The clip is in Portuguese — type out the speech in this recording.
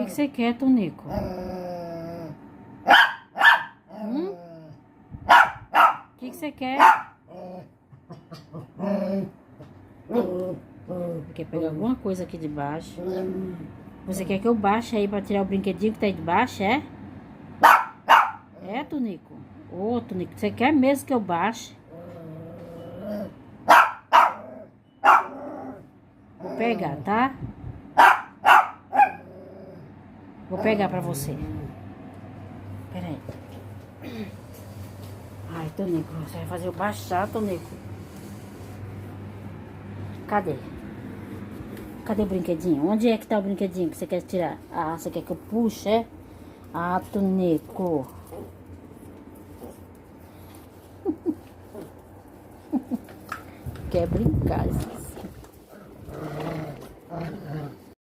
que você quer, Tonico? O que você quer? Quer pegar alguma coisa aqui de baixo? Você quer que eu baixe aí pra tirar o brinquedinho que tá aí de baixo, é? É, Tonico? Ô, Tonico, você quer mesmo que eu baixe? Vou pegar, tá? Vou pegar pra você. Peraí. Ai, Tonico, você vai fazer eu baixar, Tonico. Cadê? Cadê o brinquedinho? Onde é que tá o brinquedinho que você quer tirar? Ah, você quer que eu puxe, é? Ah, Tonico. Quer brincar,